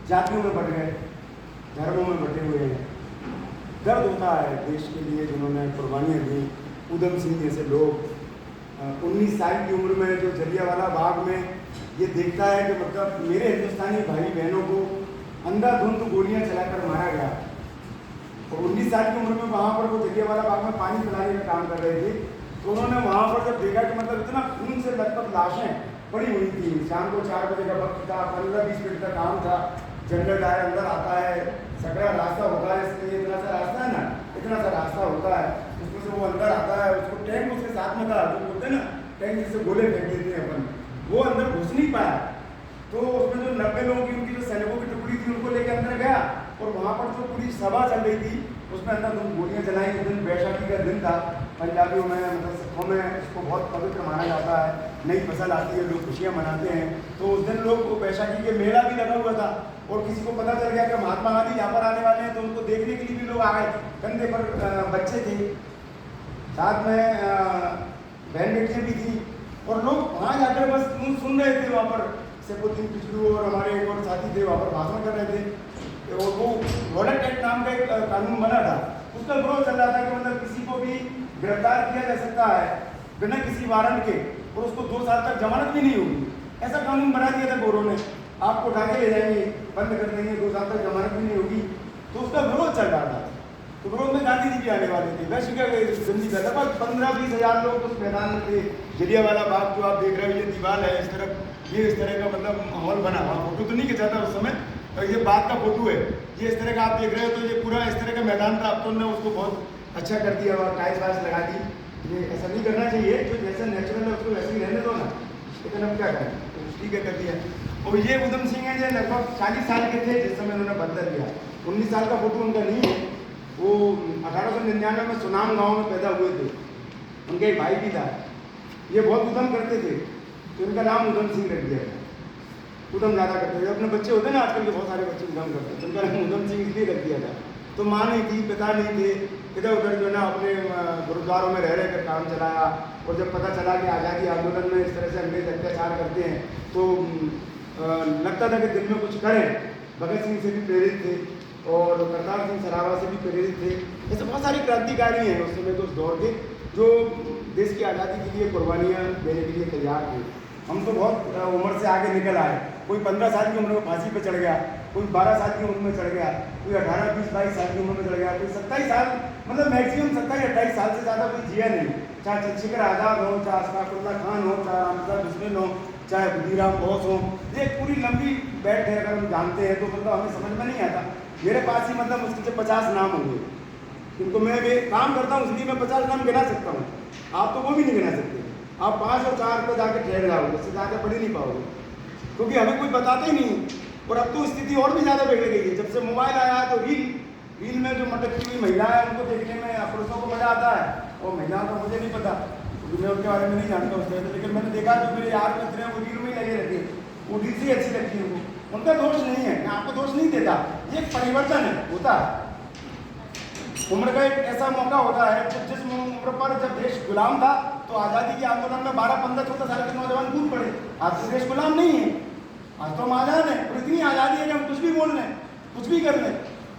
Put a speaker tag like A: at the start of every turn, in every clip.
A: जातियों में बट गए, धर्मों में बटे हुए हैं। दर्द होता है देश के लिए जिन्होंने कुर्बानियाँ दी। उधम सिंह जैसे लोग 19 साल की उम्र में जो जलियांवाला बाग में ये देखता है कि मतलब मेरे हिंदुस्तानी भाई बहनों को अंधाधुंध गोलियां चलाकर मारा गया। और 19 साल की उम्र में वहाँ पर वो जलियांवाला बाग में पानी पिलाने का काम कर रहे थे, तो उन्होंने वहाँ पर जब देखा कि मतलब इतना खून से लथपथ लाशें पड़ी हुई थी। शाम को 4 बजे का वक्त था, 15-20 मिनट का काम था। जनरल डायर अंदर आता है, सकरा रास्ता होता है, इसलिए इतना सा रास्ता है ना, इतना सा रास्ता होता है, उसमें से वो अंदर आता है। उसको टैंक उसके साथ में था, जो बोलते हैं ना टैंक जिससे गोले फेंक देते हैं अपन, वो अंदर घुस नहीं पाया। तो उसमें जो 90 लोगों की उनकी जो सैनिकों की टुकड़ी थी उनको लेकर अंदर गया, और वहाँ पर जो पूरी सभा चल रही थी उसमें अंदर गोलियाँ चलाई। उस दिन बैसाखी का दिन था, पंजाबियों में मतलब सिखों में इसको बहुत पवित्र माना जाता है। नई फसल आती है, लोग खुशियाँ मनाते हैं। तो उस दिन लोग बैसाखी के मेला भी लगा हुआ था, और किसी को पता चल गया कि महात्मा गांधी यहाँ पर आने वाले हैं, तो उनको देखने के लिए भी लोग आ गए। कंधे पर बच्चे थे, साथ में बहन बेटियाँ भी थी, और लोग वहाँ जाकर बस सुन रहे थे। वहाँ पर सैफुद्दीन किचलू और हमारे एक और साथी थे, वहाँ पर भाषण कर रहे थे। और वो वॉलेट एक्ट नाम का एक कानून बना था, उसका विरोध चल रहा था कि मतलब किसी को भी गिरफ्तार किया जा सकता है बिना किसी वारंट के, और उसको 2 साल तक जमानत भी नहीं होगी। ऐसा कानून बना दिया था गोरों ने, आपको उठा के ले जाएंगे, बंद कर देंगे, 2 साल तक जमानत भी नहीं होगी। तो उसका विरोध चल रहा था। तो विरोध में गांधी जी भी आने वाले थे। वैसे क्या जल्दी कर लगभग 15-20 हज़ार लोग उस मैदान में थे। जलियांवाला बाग जो आप देख रहे हो, ये दीवार है, इस तरफ ये इस तरह का मतलब माहौल बना हुआ। फोटो तो नहीं खींचा था उस समय, और ये बात का फोटो है। ये इस तरह का आप देख रहे हो, तो ये पूरा इस तरह का मैदान था। अब तो उन्होंने उसको बहुत अच्छा कर दिया और टाइल्स वाइल्स लगा दी। ये ऐसा नहीं करना चाहिए, जो जैसा नेचुरल है उसको वैसे ही रहने दो ना, लेकिन अब क्या करें, तो ठीक है कर दिया। और ये उधम सिंह है, जो लगभग 40 साल के थे जिस समय उन्होंने बदला दिया। 19 साल का फोटो उनका नहीं है। वो 1899 में सुनाम गाँव में पैदा हुए थे। उनका एक भाई भी था, ये बहुत उधम करते थे, तो इनका नाम उधम सिंह रख दिया था। उधम ज़्यादा करते थे, अपने बच्चे होते हैं ना आजकल के, बहुत सारे बच्चे उधम करते थे, उनका नाम उधम सिंह इसलिए रख दिया था। तो माँ नहीं थी, पिता नहीं थे, इधर उधर जो है ना अपने गुरुद्वारों में रह कर काम चलाया। और जब पता चला कि आज़ादी आंदोलन में इस तरह से अंग्रेज अत्याचार करते हैं, तो लगता था कि दिल में कुछ करें। भगत सिंह से भी प्रेरित थे, और करतार सिंह सरावा से भी प्रेरित थे। ऐसे बहुत सारे क्रांतिकारी हैं उस समय, तो उस दौर के, जो देश की आज़ादी के लिए कुर्बानियाँ देने के लिए तैयार थे। हम तो बहुत उम्र से आगे निकल आए। कोई 15 साल की उम्र में फांसी पे चढ़ गया, कोई 12 साल की उम्र में चढ़ गया, कोई 18, 20, 22 साल की उम्र में चढ़ गया, कोई 27 साल, मतलब मैक्सिमम 27-28 साल से ज़्यादा कोई जिया नहीं। चाहे चंद्रशेखर आज़ाद हो, चाहे अशफाकुल्लाह खान हो, चाहे रामप्रसाद बिस्मिल हो, चाहे खुदीराम बोस हो। ये पूरी लंबी बैठ है, अगर हम जानते हैं तो मतलब हमें समझ में नहीं आता। मेरे पास ही मतलब मुश्किल से 50 नाम होंगे, क्योंकि मैं भी काम करता हूँ, इसलिए मैं 50 नाम गिना सकता हूँ। आप तो वो भी नहीं गिना सकते। आप 5 और 4 पे जाके ठहर जाओगे, इससे ज़्यादा पढ़ ही नहीं पाओगे, क्योंकि हमें कोई बताता ही नहीं। और अब तो स्थिति और भी ज़्यादा बिगड़ गई है। जब से मोबाइल आया है, तो रील में जो मटकती हुई महिला है, उनको देखने में पुरुषों को मज़ा आता है, और महिलाओं का मुझे नहीं पता, क्योंकि मैं उनके बारे में नहीं जानता उस तरह से। लेकिन मैंने देखा जो मेरे यार मित्र हैं, वो रील में ही लगे रहते हैं, वो रील से अच्छी लगती है उनको। उनका दोष नहीं है, मैं आपको दोष नहीं देता, ये एक परिवर्तन है, होता है। उम्र का एक ऐसा मौका होता है, जिस उम्र पर जब देश गुलाम था, तो आज़ादी के आंदोलन में 12, 15, 14 साल के नौजवान कूद पड़े। आज तो देश गुलाम नहीं है, आज तो हम आज़ाद हैं। और इतनी आज़ादी है कि हम कुछ भी बोल लें, कुछ भी कर लें।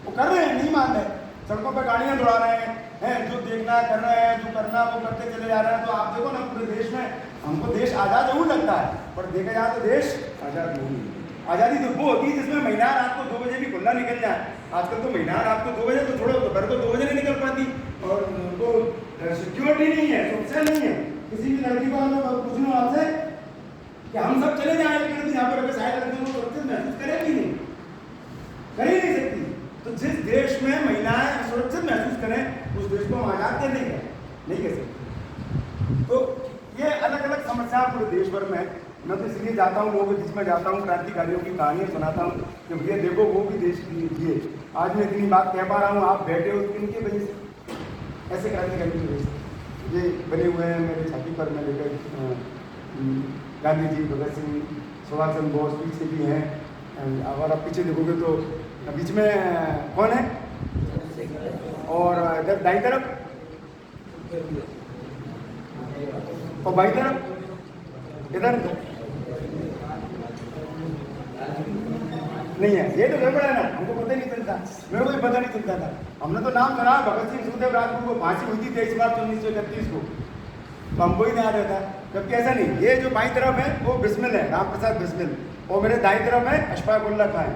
A: वो कर रहे हैं, नहीं मान रहे, सड़कों पर गाड़ियाँ दौड़ा रहे हैं, जो देखना है कर रहे हैं, जो करना वो करते चले जा रहे हैं। तो आप देखो ना, पूरे देश में हमको देश आज़ाद जरूर लगता है, पर देखा जाए तो देश आज़ाद नहीं है। आज़ादी तो वो होती है जिसमें महिला रात को 2 बजे भी खुला निकल जाए। आजकल तो महिला रात को 2 बजे तो छोड़ो, तो घर को 2 बजे नहीं निकल पाती, और उनको सिक्योरिटी नहीं है, सुरक्षा नहीं है। किसी भी लड़की को मैं पूछ लूँ आपसे कि हम सब चले जाएँ, लेकिन यहाँ पर अगर शायद लड़की को सुरक्षित महसूस करेगी नहीं, कर ही नहीं सकती। तो जिस देश में महिलाएं सुरक्षित महसूस करें, उस देश को हम आज़ाद कर नहीं कर सकते। तो ये अलग अलग समस्या पूरे देश भर में है। मैं तो इसलिए जाता हूँ, लोगों के बीच में जाता हूँ, क्रांतिकारियों की कहानियाँ सुनाता हूँ कि भैया देखो वो भी देश के लिए। आज मैं इतनी बात कह पा रहा हूँ, आप बैठे हो इनकी वजह से, ऐसे क्रांतिकारी की वजह से। ये बने हुए हैं मेरे छाती पर, मैं लेकर गांधी जी, भगत सिंह, सुभाष चंद्र बोस पीछे भी हैं। अगर आप पीछे देखोगे तो बीच में कौन है, और इधर दाई तरफ और बाई तरफ इधर नहीं है, ये तो गड़बड़ है ना, हमको पता ही नहीं चलता, मेरे को भी पता नहीं चलता था। हमने तो नाम सुना भगत सिंह सुखदेव राजगुरु को फांसी हुई थी 23 मार्च 1931 को, तो हमको ही नहीं याद रहता। जबकि ऐसा नहीं, ये जो बाई तरफ है वो बिस्मिल है, राम प्रसाद बिस्मिल, और मेरे दाई तरफ है अशफाक उल्लाह खान।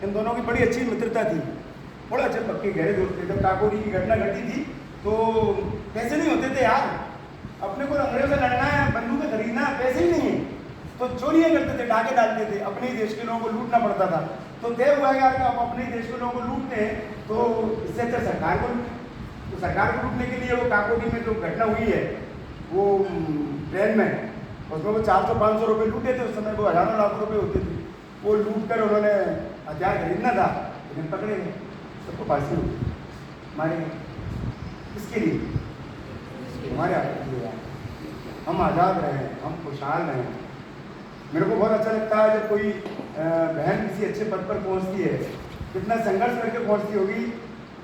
A: इन दोनों की बड़ी अच्छी मित्रता थी, बड़े अच्छे पक्के गहरे दोस्त थे। जब काकोरी की घटना घटी थी तो पैसे नहीं होते थे यार, अपने को अंग्रेजों से लड़ना है, बंदूकें खरीदना है, पैसे ही नहीं है, तो चोरियां करते थे, डाके डालते थे, अपने ही देश के लोगों को लूटना पड़ता था। तो तय हुआ यार कि आप अपने ही देश के लोगों को लूटते हैं, तो इससे अच्छा सरकार को, तो सरकार को लूटने के लिए वो काकोरी में जो घटना हुई है वो ट्रेन में, उसमें वो 400-500 रुपये लूटे थे, उस समय वो हज़ारों लाख रुपये होते थे, वो लूट कर उन्होंने हथियार खरीदना था, लेकिन पकड़े गए, सबको फांसी हुई, मारे गए। किसके लिए? हमारे आपके लिए यार, हम आज़ाद रहे, हम खुशहाल रहे। मेरे को बहुत अच्छा लगता है जब कोई बहन किसी अच्छे पद पर पहुंचती है, कितना संघर्ष करके पहुंचती होगी,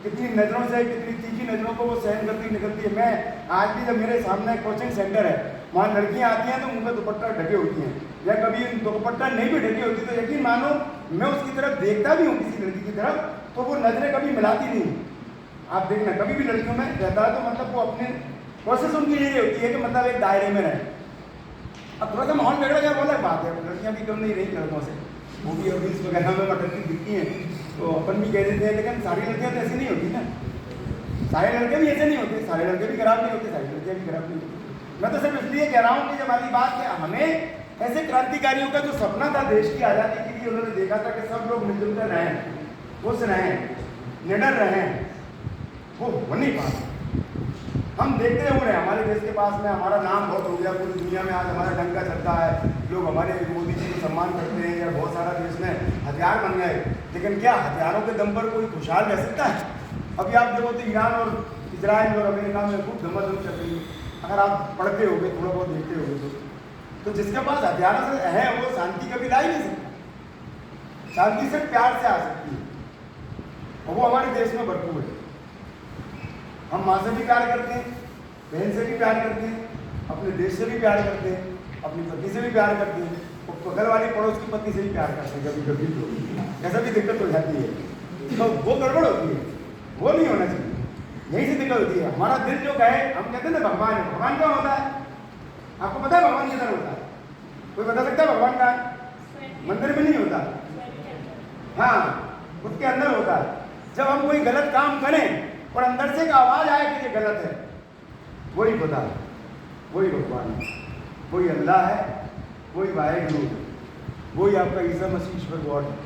A: कितनी नज़रों से, कितनी तीखी नज़रों को वो सहन करती निकलती है। मैं आज भी जब मेरे सामने कोचिंग सेंटर है, वहाँ लड़कियाँ आती हैं तो मुँह में दुपट्टा ढके होती हैं, या कभी दुपट्टा नहीं भी ढकी होती तो यकीन मानो मैं उसकी तरफ देखता भी हूँ किसी लड़की की तरफ, तो वो नज़रें कभी मिलाती नहीं। आप देखना कभी भी लड़कियों में रहता है तो मतलब वो अपने प्रोसेस उनकी यही होती है कि मतलब एक दायरे में रहे। अब थोड़ा सा माहौल बिगड़ गया, वो अलग बात है, लड़कियाँ भी कम नहीं रही लड़कों से, वो भी रील्स वगैरह में मटकती दिखती हैं, तो अपन भी कह देते हैं, लेकिन सारी लड़कियाँ तो ऐसी नहीं होती ना, सारे लड़के भी ऐसे नहीं होते, सारे लड़के भी खराब नहीं होते, सारी लड़कियाँ भी खराब नहीं होती। मैं तो सिर्फ इसलिए कह रहा हूँ कि जब वाली बात है, हमें ऐसे क्रांतिकारियों का जो सपना था देश की आज़ादी के लिए, उन्होंने देखा था कि सब लोग मिलजुल कर रहें, खुश रहें, निडर रहें, वो हो नहीं पाता। हम देखते हुए हैं हमारे देश के पास में हमारा नाम बहुत हो गया, पूरी दुनिया में आज हमारा डंका चलता है, लोग हमारे मोदी जी को सम्मान करते हैं, या बहुत सारा देश में हथियार बन गए, लेकिन क्या हथियारों के दम पर कोई खुशहाल रह सकता है? अभी आप देखो तो ईरान और इजराइल और अमेरिका में खूब धमाधम चल रही है, अगर आप पढ़ते होगे, थोड़ा बहुत देखते होगे तो जिसके पास हथियार से है वो शांति कभी ला ही नहीं सकता। शांति सिर्फ प्यार से आ सकती है, और वो हमारे देश में भरपूर है। हम माँ से भी प्यार करते हैं, बहन से भी प्यार करते हैं, अपने देश से भी प्यार करते हैं, अपनी पत्नी से भी प्यार करते हैं, और बगल वाली पड़ोस की पत्नी से भी प्यार करते हैं। कभी कभी तो ऐसा भी दिक्कत हो जाती है, तो वो गड़बड़ होती है, वो नहीं होना चाहिए, यही से दिक्कत होती है। हमारा दिल जो कहे, हम कहते हैं ना भगवान है, भगवान कहाँ होता है? आपको पता है भगवान किधर होता है? कोई बता सकता है भगवान कहाँ है? मंदिर में नहीं होता, हाँ खुद के अंदर होता है। जब हम कोई गलत काम करें और अंदर से एक आवाज आए कि ये गलत है, वही खुदा है, वही भगवान है, वही अल्लाह है, वही वाहिगुरु है, वही आपका ईसा मसीह ईश्वर गॉड है।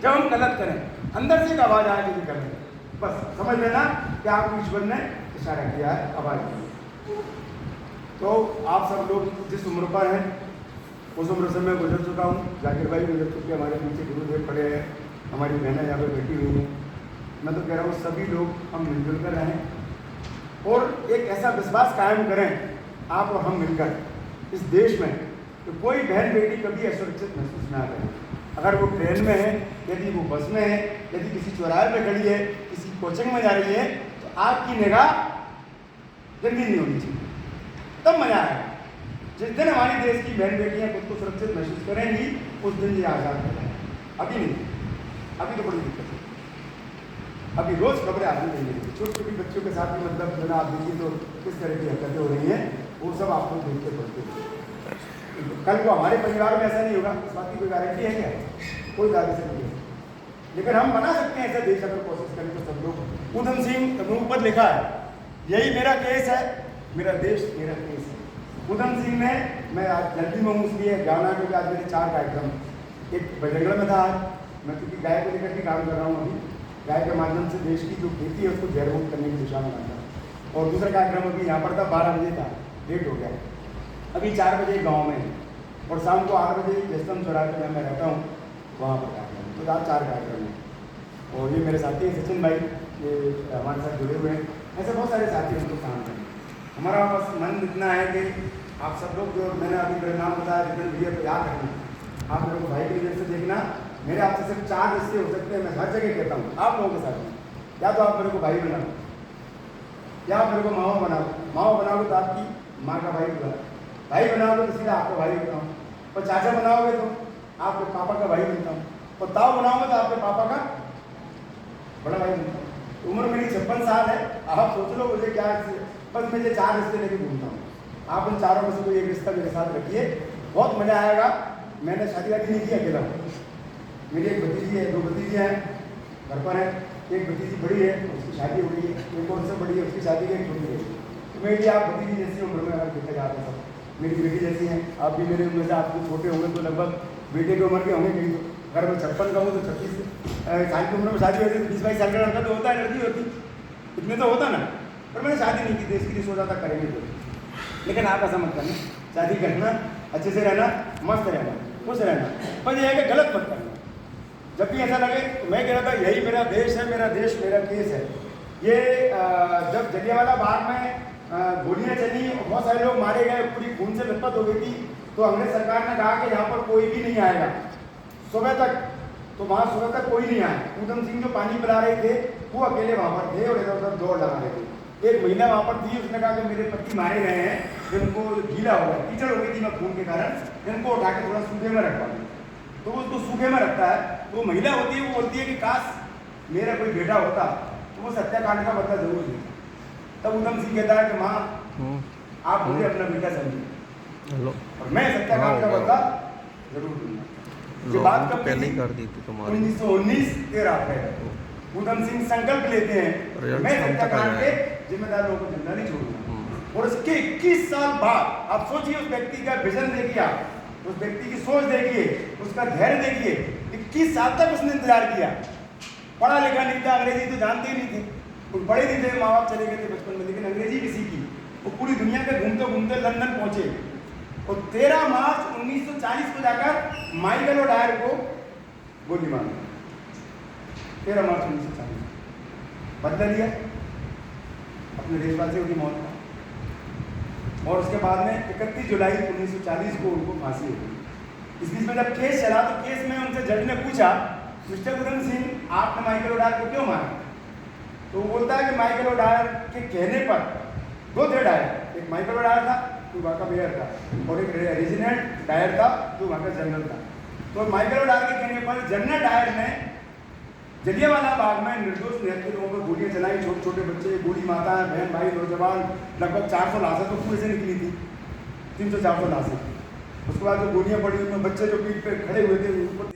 A: जब हम गलत करें, अंदर से एक आवाज आए कि ये गलत है, बस समझ लेना कि आपको ईश्वर ने इशारा किया है, आवाज दी। तो आप सब लोग जिस उम्र पर हैं उस उम्र से मैं गुजर चुका हूँ, जाकिर भाई गुजर चुके, हमारे पीछे गुरुदेव खड़े हैं, हमारी बहनें यहाँ पर बैठी हुई हैं। मैं तो कह रहा हूँ सभी लोग हम मिलजुल कर रहें और एक ऐसा विश्वास कायम करें आप और हम मिलकर इस देश में, तो कोई बहन बेटी कभी असुरक्षित महसूस ना करे। अगर वो ट्रेन में है, यदि वो बस में है, यदि किसी चौराहे पर खड़ी है, किसी कोचिंग में जा रही है, तो आपकी निगाह जल्दी नहीं होनी चाहिए, तब मजा आएगा। जिस दिन हमारी देश की बहन बेटियाँ खुद को सुरक्षित महसूस करेंगी, उस दिन ये आज़ाद हो जाए। अभी नहीं, अभी तो बड़ी दिक्कत है। अभी रोज़ खबरें आती रही हैं, छोटी छोटी बच्चों के साथ भी मतलब जो आप देखिए तो किस तरह की हरकतें हो रही हैं, वो सब आपको देखते पड़ते हैं। कल को हमारे परिवार में ऐसा नहीं होगा, इस बात की कोई गारंटी है क्या? कोई दावे से नहीं है, लेकिन हम बना सकते हैं ऐसा देश अगर कोशिश करें तो सब लोग। ऊधम सिंह ऊपर लिखा है, यही मेरा केस है, मेरा देश मेरा केस है। ऊधम सिंह ने, मैं आज जल्दी में हूँ इसलिए जाना, क्योंकि आज मेरे 4 कार्यक्रम, एक बजरंगगढ़ में था आज, मैं क्योंकि गाय को लेकर भी काम कर रहा हूँ अभी, गाय के माध्यम से देश की जो खेती है उसको जैवमुक्त करने की दिशा में आता है। और दूसरा कार्यक्रम अभी यहाँ पर था, 12 बजे था, लेट हो गया, अभी 4 बजे गाँव में, और शाम को 8 बजे जसवंत चौराहे पर मैं रहता हूँ वहाँ पर कार्यक्रम, तो आज 4 कार्यक्रम हैं। और ये मेरे साथी हैं सचिन भाई, ये हमारे साथ जुड़े हुए हैं, ऐसे बहुत सारे साथी हम लोग काम करें। हमारा बस मन इतना है कि आप सब लोग जो मैंने अभी मेरा नाम बताया रिटर्न वीडियो को याद रखना, आप लोगों को भाई की नज़र से देखना। मेरे आपसे सिर्फ 4 रिश्ते हो सकते हैं, मैं हर जगह कहता हूँ आप लोगों के साथ में, या तो आप मेरे को भाई बनाओ, या आप मेरे को माओ बनाओ, माओ बनाओगे तो आपकी माँ का भाई बुलाओ, भाई बनाओगे तो सीधा आपका भाई बनाओ, और चाचा बनाओगे तो आपके पापा का भाई बनता हूँ, और ताऊ बनाऊंगा तो आपके पापा का बड़ा भाई बनता हूँ। उम्र मेरी 56 साल है। आप सोच लो मुझे क्या, बस मैं ये 4 रिश्ते लेके घूमता हूँ। आप उन चारों में से कोई एक रिश्ता मेरे साथ रखिए, बहुत मज़ा आएगा। मैंने शादी वादी नहीं की, अकेला हूँ। मेरी एक भतीजी है, 2 भतीजियाँ हैं घर पर है। एक भतीजी बड़ी है, उसकी शादी हो गई है। एक और से बड़ी है, उसकी शादी की छोटी है। तो मेरी आप भतीजी जैसी उम्र में अगर देखा जाता सब मेरी बेटी जैसी हैं। आप भी मेरे उम्र से, आपको छोटे होंगे तो लगभग बेटे की उम्र के होंगे। कहीं तो अगर मैं 56 का हूँ तो 36 साल की उम्र में शादी होती है। 20-22 साल का लड़का तो होता है, लड़की होती इतने तो होता ना। पर मैंने शादी नहीं की, देश के लिए सोचा था करेंगे तो। लेकिन आप ऐसा मत करना, शादी करना, अच्छे से रहना, मस्त रहना, खुश रहना, पर यह है कि गलत मत करना। जब भी ऐसा लगे तो मैं कह रहा था यही मेरा देश है, मेरा देश मेरा केस है। ये जब जलियांवाला बाग में गोलियां चली और बहुत सारे लोग मारे गए, पूरी खून से लथपथ हो गई थी, तो अंग्रेज सरकार ने कहा कि यहाँ पर कोई भी नहीं आएगा सुबह तक। तो वहाँ सुबह तक कोई नहीं आया। ऊधम सिंह जो पानी पिला रहे थे वो अकेले वहाँ पर थे और इधर उधर दौड़ लगा रहे थे। एक महिला वहाँ पर थी, उसने कहा कि मेरे पति मारे गए हैं, जिनको गीला हो गया, कीचड़ हो गई थी मैं खून के कारण, इनको उठा के थोड़ा सूखे में रखवा दूँ। तो वो उसको सूखे में रखता है। तो महिला होती है, वो बोलती है कि काश मेरा कोई बेटा होता तो वो सत्याकांड का बदला जरूर देता। तब ऊधम सिंह कहता है कि माँ आप मुझे अपना बेटा समझिए और मैं सत्याकांड का बदला जरूर दूंगा। ये बात कब
B: पहले ही कर दी थी तुम्हारी
A: 1919 13 अप्रैल। ऊधम सिंह संकल्प लेते हैं मैं सत्याकांड के जिम्मेदार लोगों को जिंदा नहीं छोड़ूंगा। और उसके 21 साल बाद आप सोचिए, उस व्यक्ति का विजन देखिए, आप उस व्यक्ति की सोच देखिए, उसका धैर्य देखिए। 21 साल तक उसने इंतजार किया। पढ़ा लिखा नहीं था, अंग्रेजी तो जानते ही नहीं थे, वो पढ़े नहीं थे, माँ बाप चले गए थे बचपन में, लेकिन अंग्रेजी भी सीखी। वो पूरी दुनिया में घूमते घूमते लंदन पहुंचे और 13 मार्च 1940 को जाकर माइकल ओडायर को गोली मार दी। 13 मार्च 1940 बदला लिया अपने देशवासियों की मौत का। और उसके बाद में 31 जुलाई 1940 को उनको फांसी हो गई। इस बीच में जब केस चला तो केस में उनसे जज ने पूछा, मिस्टर ऊधम सिंह आपने माइकल ओडायर को क्यों मारा? तो वो बोलता है कि माइकल ओडायर के कहने पर 2 थे डायर, एक माइकल ओडायर था जो वहाँ का मेयर था और एक रेजिडेंट डायर था जो वहाँ का जनरल था। तो माइकल ओडायर के कहने पर जनरल डायर ने जलियांवाला बाग में निर्दोष निहत्थे लोगों पर गोलियां चलाई। छोटे छोटे बच्चे, बूढ़ी माता, बहन भाई, नौजवान, लगभग 400 लाशें तो कुएं से निकली थी, 300-400 लाशें। उसके बाद जो गोलियां पड़ी उनमें बच्चे जो पीठ पे खड़े हुए थे उनको